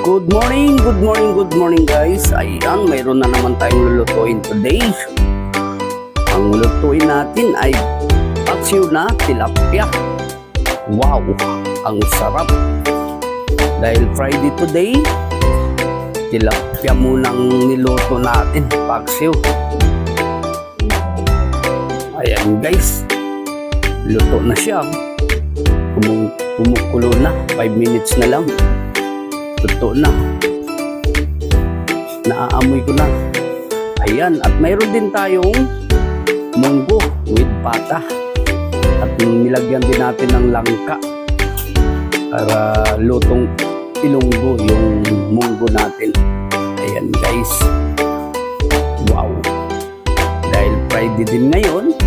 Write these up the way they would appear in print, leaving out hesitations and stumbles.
Good morning guys. Ayan, mayroon na naman tayong lulutuin today. Ang lutuin natin ay paksiw na tilapia. Wow, ang sarap. Dahil Friday today, tilapia munang niluto natin, paksiw. Ayan guys, luto na siya. Kumukulo na, 5 minutes na lang. Luto na. Naaamoy ko na. Ayan, at mayroon din tayong munggo with pata. At nilagyan din natin ng langka para lutong ilunggo yung munggo natin. Ayan guys. Wow. Dahil Friday din ngayon,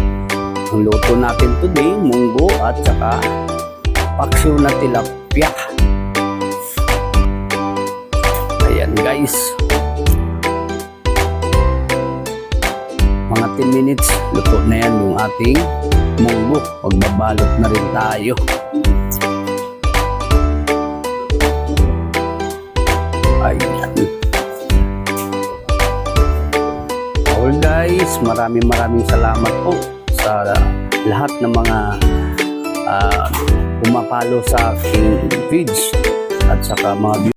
ang luto natin today, munggo at saka paksiw na tilapia. Ayan guys, mga 10 minutes luto na yan yung ating munggo. Magbabalot na rin tayo. Ayan. Well guys, maraming salamat po sa lahat ng mga pumapalo sa aking page at saka mga